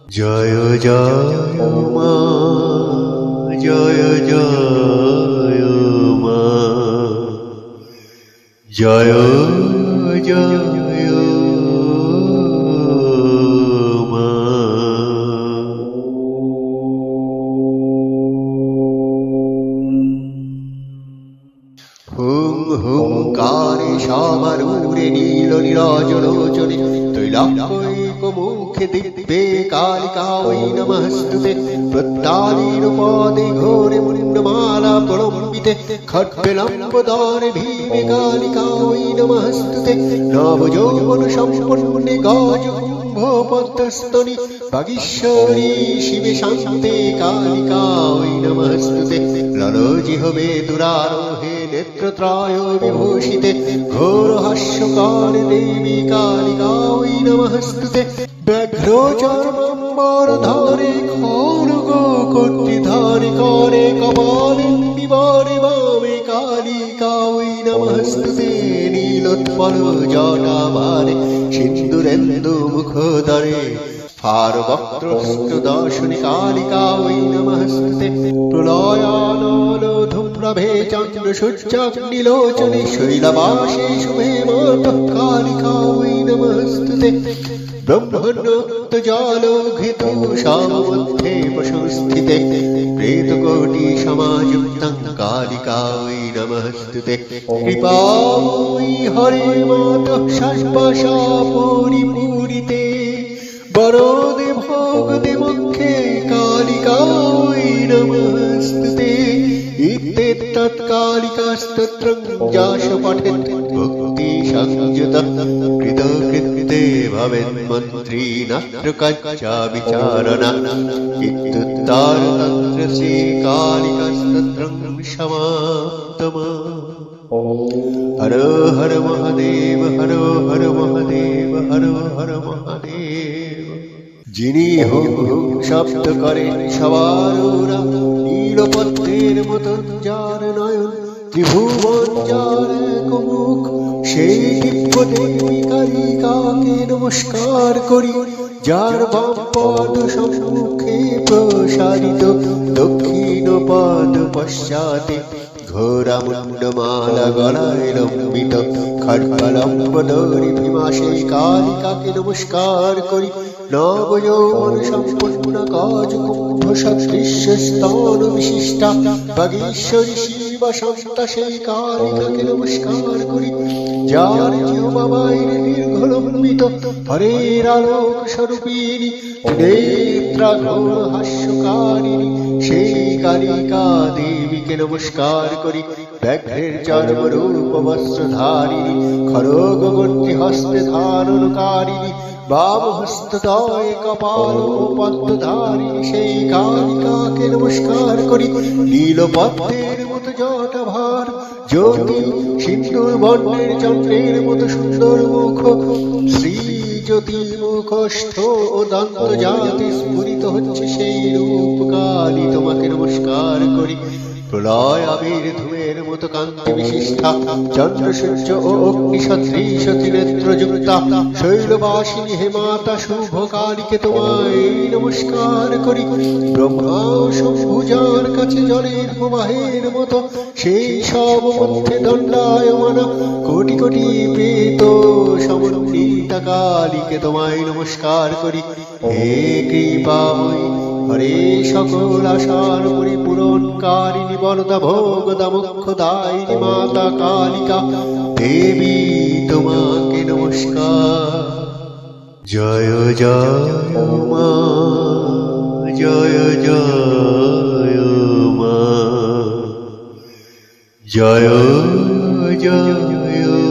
জয় জয় মা, জয় জয় মা, জয় জয় মা। হুম হুঙ্কারে সমারূঢ়ে নীল নীরজলোচনে তৈলাক্যৈক মুখে দিব্যে কালিকাयै নমস্তুতে। প্রত্যালীন পদে ঘোরে মুণ্ডমালা প্রলম্বিতে খड्गलम्बोदरे ভীমে কালিকাयै নমস্তুতে। নবযৌবন সম্পন্নে গজ কুম্ভ পদ্মস্তনি বাগীশ্বরী শিবে শান্তে কালিকাयै নমস্তুতে। ললজিহ্বে দুরারোহে নেত্রত্রয় বিভূষিতে ঘোর হাস্যকার দেবী কালিকাयै নমস্তুতে। ব্যাঘ্র চর্মাম্বর ধরে খড়গ কর্তৃধারি করে কপালে নিবারে বামে কালিকাयै নমস্তুতে। নীলোৎপল জটাভারে সিন্দুরেন্দু মুখোদরে ফার বক্ত্রস্ত দর্শনে কালিকাयै নমস্তুতে। প্রলয়ানল ধূম্রভে চন্দ্র সূর্যাগ্নিলোচনে শৈলবাসে শুভে মাতঃ কালিকাयै নমস্তুতে। ব্রহ্মণ্যোক্ত জলঘৃতু সমমধ্যে প্রসংস্থিতে প্রেতকোটি সমাযুক্তং কালিকাयै নমস্তুতে। কৃপাময়ী হরে মাতঃ সর্বশা পরিপূরিতে বরদে ভোগদে মুখে কালিকাयै নমস্তুতে। ইত্যেতৎকালিকাস্তোত্রং যাস পঠেৎ ভক্তি সংযুতঃ কৃতকৃত্যে ভবেন্মন্ত্রী নাত্র কচ্চা বিচারণা। ইত্যুত্তরতন্ত্র শ্রী কালিকাস্তোত্রং সমাপ্তম। হর হর মহাদেব, হর হর মহাদেব, হর হর মহাদেব। যিনি হুম হুম শব্দ করেন সবার নীলপদ্মের মতন যার নয়ন, ত্রিভুবন যার এক মুখ, সেই দিব্য দেবী কালিকাকে নমস্কার করি। যার বাম পদ সম্মুখে প্রসারিত, দক্ষিণ পদ পশ্চাতে ঘোরা মুণ্ডমালা গলায় লম্বিত, খड्गलम्बोदरी ভীমা সেই কালিকাকে নমস্কার করি। নবযৌবন সম্পন্ন গজ কুম্ভ সদৃশ্য স্তন বিশিষ্টা বাগীশ্বরী শিবা শান্তা সেই কালিকাকে নমস্কার করি। যার জিহ্বা বাইরে দীর্ঘ লম্বিত, হরের আলোক স্বরূপিণী নেত্রা ঘোর হাস্যকারিণী সেই কালিকা দেবীকে নমস্কার করি। ব্যাঘ্রের চর্ম রূপ বস্ত্রধারিণী খড়গ গর্তি হস্তে ধারণকারিণী বাম হস্তদয়ে কপাল পদ্মধারিণী সেই কালিকাকে নমস্কার করি। নীলপদ্মের মতো জটাভার জ্যোতি সিন্দুর বর্ণের চন্দ্রের মতো সুন্দর মুখ, শ্রী জ্যোতি মুখস্থ ও দন্ত জাতি স্ফুরিত হচ্ছে সেই রূপ কালী তোমাকে নমস্কার করি। প্রলয় আবির ধূমের মতো কান্তি বিশিষ্টা চন্দ্র সূর্য ও অগ্নি সদৃশ ত্রিনেত্রযুক্তা শৈলবাসিনী হে মাতা শুভ কালীকে তোমায় নমস্কার করি। ব্রহ্মা শম্ভু যার কাছে জলের প্রবাহের মতো সেই সব মধ্যে দণ্ডায়মান কোটি কোটি প্রেত সমন্বিতা কালীকে তোমায় নমস্কার করি। হে কৃপাময়ী হরে সকল আশার পরিপূরণকারিণী বরদা ভোগদা মোক্ষদায়িনী মাতা কালিকা দেবী তোমাকে নমস্কার। জয় জয় মা, জয় জয় মা, জয় জয়